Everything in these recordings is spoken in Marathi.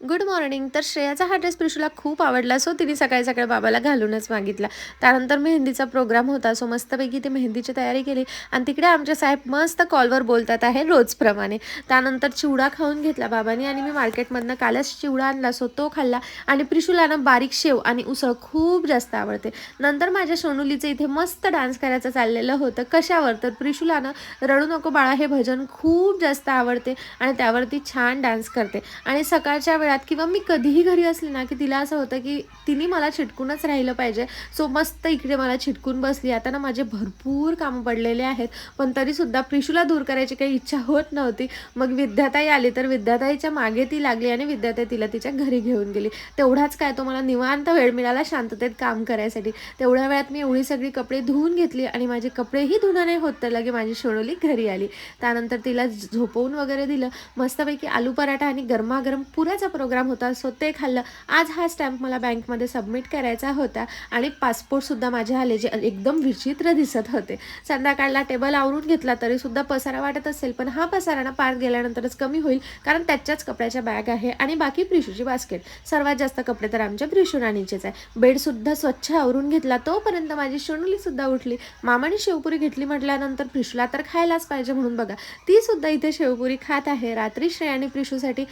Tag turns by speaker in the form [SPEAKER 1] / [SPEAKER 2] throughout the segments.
[SPEAKER 1] Good morning. तर श्रेयाचा हा ड्रेस प्रिशूला खूप आवडला, सो तिने सकाळी सकाळी बाबाला घालूनच मागितला. त्यानंतर मेहंदीचा प्रोग्राम होता, सो मस्तपैकी ती मेहंदीची तयारी केली आणि तिकडे आमचे साहेब मस्त कॉलवर बोलतात आहे रोजप्रमाणे. त्यानंतर चिवडा खाऊन घेतला बाबांनी आणि मी मार्केटमधनं कालच चिवडा आणला, सो तो खाल्ला. आणि प्रिशूला ना बारीक शेव आणि उसळ खूप जास्त आवडते. नंतर माझ्या सोनूलीचं इथे मस्त डान्स करायचं चाललेलं होतं. कशावर? तर प्रिशूला ना रडू नको बाळा हे भजन खूप जास्त आवडते आणि त्यावरती छान डान्स करते. आणि सकाळच्या वेळात किंवा मी कधीही घरी असले ना की तिला असं होतं की तिने मला चिटकूनच राहिलं पाहिजे. सो मस्त इकडे मला चिटकून बसली. आता ना माझे भरपूर कामं पडलेले आहेत, पण तरीसुद्धा प्रिशूला दूर करायची काही इच्छा होत नव्हती. मग विद्याताई आली, तर विद्याताईच्या मागे ती लागली आणि विद्याताई तिला तिच्या घरी घेऊन गेली. तेवढाच काय तो मला निवांत वेळ मिळाला शांततेत काम करायसाठी. तेवढ्या वेळात मी एवढी सगळी कपडे धुवून घेतली आणि माझे कपडेही धुणं नाही होत तर लगे माझी सोनूली घरी आली. त्यानंतर तिला झोपवून वगैरे दिलं. मस्तपैकी आलू पराठा आणि गरमागरम पुऱ्याचा प्रोग्राम होता, सो ते खाल्लं. आज हा स्टॅम्प मला बँकमध्ये सबमिट करायचा होता आणि पासपोर्टसुद्धा माझे आले, जे एकदम विचित्र दिसत होते. संध्याकाळला टेबल आवरून घेतला तरीसुद्धा पसारा वाटत असेल, पण हा पसारा ना पार्क गेल्यानंतरच कमी होईल, कारण त्याच्याच कपड्याच्या बॅग आहे आणि बाकी प्रिशूची बास्केट. सर्वात जास्त कपडे तर आमच्या प्रिशू राणीचेच आहे. बेडसुद्धा स्वच्छ आवरून घेतला, तोपर्यंत माझी सोनूलीसुद्धा उठली. मामाने शेवपुरी घेतली म्हटल्यानंतर प्रिशूला तर खायलाच पाहिजे, म्हणून बघा ती सुद्धा इथे शेवपुरी खात आहे. रात्री श्रेयाने प्रिशूसाठी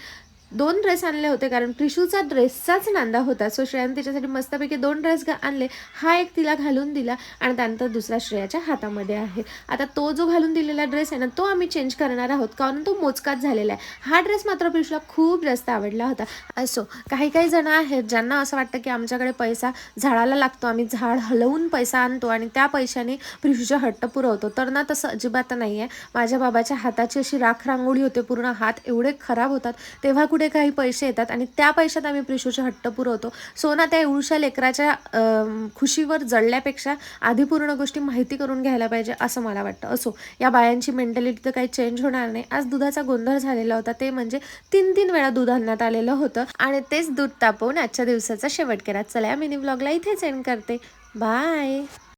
[SPEAKER 1] 2 ड्रेस आणले होते, कारण प्रिशूचा ड्रेसचाच नांदा होता. सो श्रेयाने तिच्यासाठी मस्तपैकी 2 ड्रेस आणले. हा एक तिला घालून दिला आणि त्यानंतर दुसरा श्रेयाच्या हातामध्ये आहे. आता तो जो घालून दिलेला ड्रेस आहे ना, तो आम्ही चेंज करणार आहोत, कारण तो मोजकाच झालेला आहे. हा ड्रेस मात्र प्रिशूला खूप जास्त आवडला होता. असो, काही काही जण आहेत ज्यांना असं वाटतं की आमच्याकडे पैसा झाडाला लागतो, आम्ही झाड हलवून पैसा आणतो आणि त्या पैशाने प्रिशूचे हट्ट पुरवतो. तर ना तसं अजिबात नाही आहे. माझ्या बाबाच्या हाताची अशी राख रांगोळी होते, पूर्ण हात एवढे खराब होतात, तेव्हा कुठे काही पैसे येतात आणि त्या पैशात आम्ही प्रिशूचे हट्ट पुरवतो. सो ना त्या एवढ्याशा लेकराच्या खुशीवर जळल्यापेक्षा आधी पूर्ण गोष्टी माहिती करून घ्यायला पाहिजे, असं मला वाटतं. असो, या बायांची मेंटॅलिटी तर काही चेंज होणार नाही. आज दुधाचा गोंधळ झालेला होता, ते म्हणजे 3-3 वेळा दूध आणण्यात आलेलं होतं आणि तेच दूध तापवून आजच्या दिवसाचा शेवट करा. चला, या मिनी ब्लॉगला इथेच एंड करते. बाय.